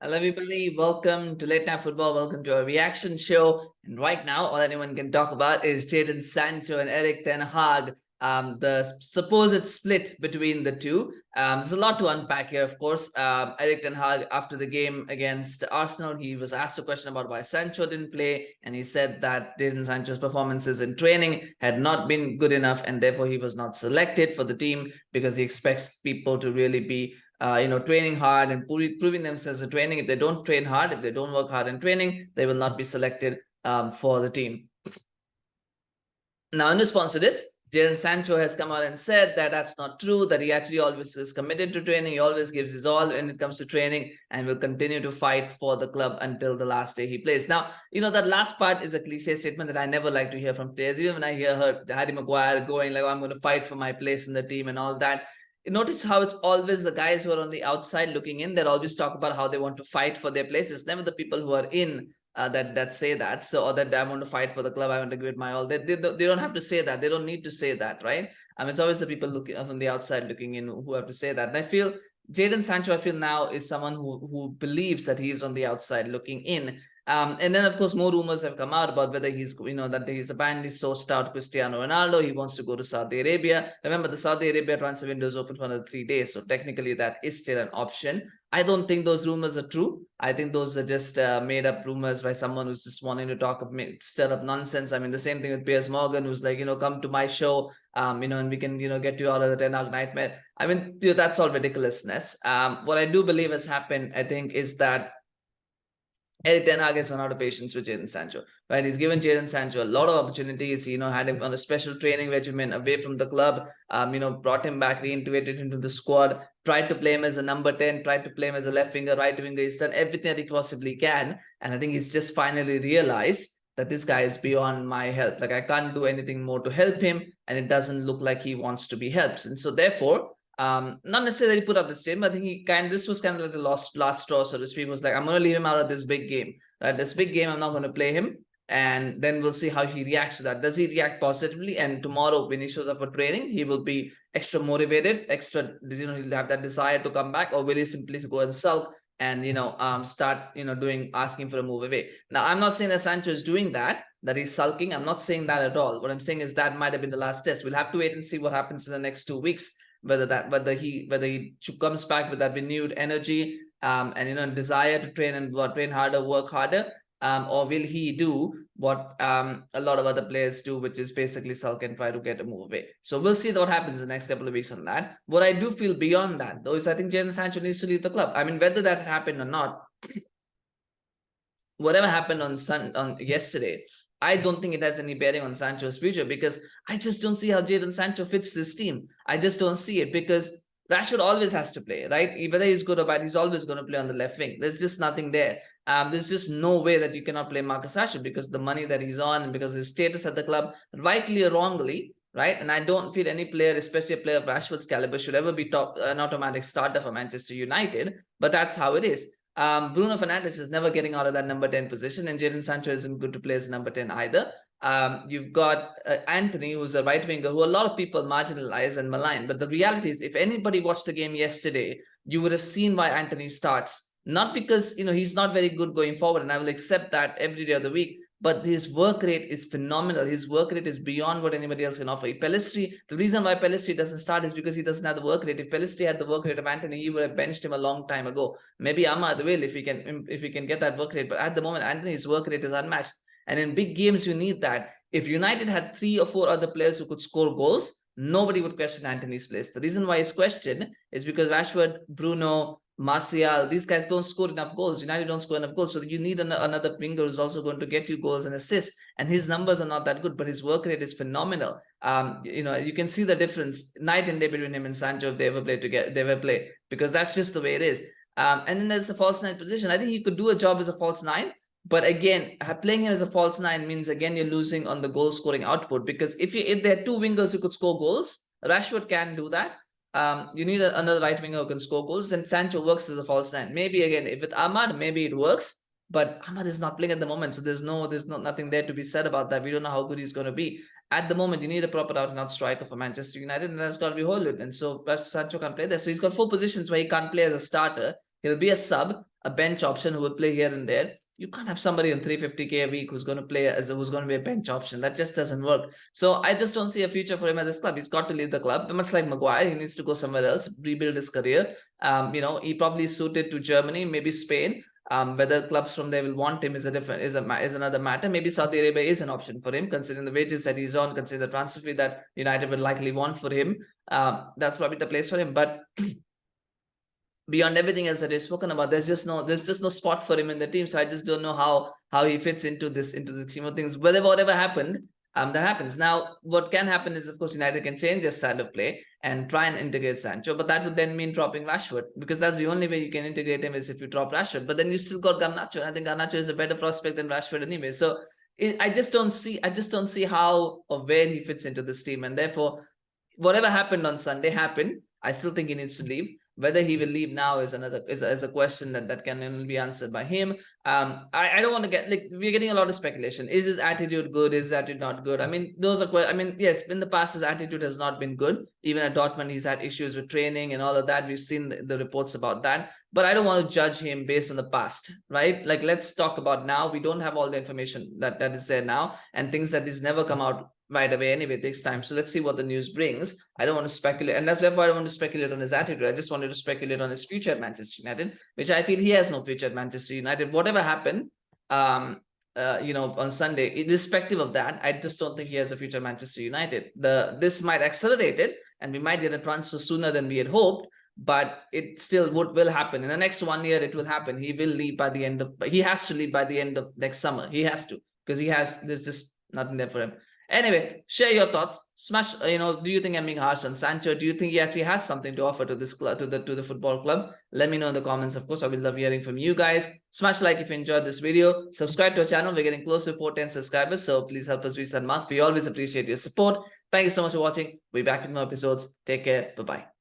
Hello, everybody. Welcome to Late Night Football. Welcome to our reaction show. And right now, all anyone can talk about is Jadon Sancho and Erik ten Hag. The supposed split between the two. There's a lot to unpack here, of course. Erik ten Hag, after the game against Arsenal, he was asked a question about why Sancho didn't play, and he said that Jadon Sancho's performances in training had not been good enough, and therefore he was not selected for the team because he expects people to really be training hard and proving themselves in training. If they don't train hard, if they don't work hard in training, they will not be selected for the team. Now, in response to this, Jadon Sancho has come out and said that that's not true, that he actually always is committed to training. He always gives his all when it comes to training and will continue to fight for the club until the last day he plays. Now, that last part is a cliche statement that I never like to hear from players. Even when I hear Harry Maguire going like, I'm going to fight for my place in the team and all that, notice how it's always the guys who are on the outside looking in that always talk about how they want to fight for their place. It's never the people who are in that say that. So, or that I want to fight for the club, I want to give it my all. They don't have to say that. They don't need to say that, right? It's always the people looking from the outside looking in who have to say that. And I feel Jadon Sancho, I feel now, is someone who believes that he's on the outside looking in. And then, of course, more rumors have come out about whether he's, that he's apparently sourced out Cristiano Ronaldo. He wants to go to Saudi Arabia. Remember, the Saudi Arabia transfer window is open for another 3 days. So technically, that is still an option. I don't think those rumors are true. I think those are just made up rumors by someone who's just wanting to stir up nonsense. The same thing with Piers Morgan, who's like, come to my show, and we can, get you out of the Ten Hag nightmare. That's all ridiculousness. What I do believe has happened, I think, is that Erik ten Hag has run out of patience with Jadon Sancho, right? He's given Jadon Sancho a lot of opportunities. Had him on a special training regimen away from the club. Brought him back, reintegrated into the squad. Tried to play him as a number 10. Tried to play him as a left winger, right winger. He's done everything that he possibly can, and I think he's just finally realized that this guy is beyond my help. Like, I can't do anything more to help him, and it doesn't look like he wants to be helped. And so, therefore, not necessarily put out the same. I think this was kind of like the last straw, so to speak. Was like, I'm going to leave him out of this big game. Right, this big game, I'm not going to play him, and then we'll see how he reacts to that. Does he react positively? And tomorrow, when he shows up for training, he will be extra motivated, he'll have that desire to come back, or will he simply go and sulk and start asking for a move away? Now, I'm not saying that Sancho is doing that he's sulking. I'm not saying that at all. What I'm saying is that might have been the last test. We'll have to wait and see what happens in the next 2 weeks. Whether he comes back with that renewed energy and desire to train and train harder, work harder, or will he do what a lot of other players do, which is basically sulk and try to get a move away. So we'll see what happens in the next couple of weeks on that. What I do feel beyond that, though, is I think Jadon Sancho needs to leave the club. Whether that happened or not, whatever happened on yesterday, I don't think it has any bearing on Sancho's future, because I just don't see how Jadon Sancho fits this team. I just don't see it, because Rashford always has to play, right? Whether he's good or bad, he's always going to play on the left wing. There's just nothing there. There's just no way that you cannot play Marcus Rashford, because the money that he's on and because his status at the club, rightly or wrongly, right? And I don't feel any player, especially a player of Rashford's caliber, should ever be an automatic starter for Manchester United. But that's how it is. Bruno Fernandes is never getting out of that number 10 position, and Jadon Sancho isn't good to play as number 10 either. You've got Antony, who's a right winger, who a lot of people marginalize and malign. But the reality is, if anybody watched the game yesterday, you would have seen why Antony starts. Not because he's not very good going forward, and I will accept that every day of the week, but his work rate is phenomenal. His work rate is beyond what anybody else can offer. Pellistri, the reason why Pellistri doesn't start is because he doesn't have the work rate. If Pellistri had the work rate of Antony, he would have benched him a long time ago. Maybe Ahmad will, if he can get that work rate. But at the moment, Antony's work rate is unmatched. And in big games, you need that. If United had 3 or 4 other players who could score goals, nobody would question Antony's place. The reason why he's questioned is because Rashford, Bruno, Martial, these guys don't score enough goals. United don't score enough goals. So you need another winger who's also going to get you goals and assists. And his numbers are not that good, but his work rate is phenomenal. You can see the difference night and day between him and Sancho if they ever play together, because that's just the way it is. And then there's the false 9 position. I think he could do a job as a false 9. But again, playing him as a false 9 means, again, you're losing on the goal scoring output. Because if there are 2 wingers who could score goals, Rashford can do that. You need another right winger who can score goals, and Sancho works as a false 9. Maybe again, if with Ahmad, maybe it works, but Ahmad is not playing at the moment, so there's nothing there to be said about that. We don't know how good he's going to be. At the moment, you need a proper out-and-out striker for Manchester United, and that's got to be Hojlund. And so Sancho can't play there. So he's got 4 positions where he can't play as a starter. He'll be a sub. a bench option who would play here and there. You can't have somebody on 350k a week who's going to play who's going to be a bench option. That just doesn't work. So I just don't see a future for him at this club. He's got to leave the club. Much like Maguire, he needs to go somewhere else, rebuild his career. He probably is suited to Germany, maybe Spain. Whether clubs from there will want him is another matter. Maybe Saudi Arabia is an option for him, considering the wages that he's on, considering the transfer fee that United would likely want for him. That's probably the place for him. But beyond everything else that we've spoken about, there's just no spot for him in the team. So I just don't know how he fits into the team of things. Whatever happened, that happens. Now, what can happen is, of course, United can change their style of play and try and integrate Sancho, but that would then mean dropping Rashford, because that's the only way you can integrate him is if you drop Rashford. But then you still got Garnacho. I think Garnacho is a better prospect than Rashford anyway. So I just don't see how or where he fits into this team, and therefore, whatever happened on Sunday happened. I still think he needs to leave. Whether he will leave now is a question that can only be answered by him. I don't want to get, we're getting a lot of speculation. Is his attitude good? Is his attitude not good? I mean, yes, in the past his attitude has not been good. Even at Dortmund, he's had issues with training and all of that. We've seen the reports about that. But I don't want to judge him based on the past, right? Let's talk about now. We don't have all the information that is there now, and things that is never come out right away anyway. It takes time. So let's see what the news brings. I don't want to speculate, and that's therefore I don't want to speculate on his attitude. I just wanted to speculate on his future at Manchester United, which I feel he has no future at Manchester United. Whatever happened, on Sunday, irrespective of that, I just don't think he has a future at Manchester United. This might accelerate it, and we might get a transfer sooner than we had hoped. But it still will happen in the next 1 year. It will happen. He will leave by the end of. He has to leave by the end of next summer. He has to, because there's just nothing there for him. Anyway, share your thoughts. Smash. Do you think I'm being harsh on Sancho? Do you think he actually has something to offer to this club, to the football club? Let me know in the comments. Of course, I will love hearing from you guys. Smash like if you enjoyed this video. Subscribe to our channel. We're getting close to 410 subscribers, so please help us reach that mark. We always appreciate your support. Thank you so much for watching. We'll be back with more episodes. Take care. Bye bye.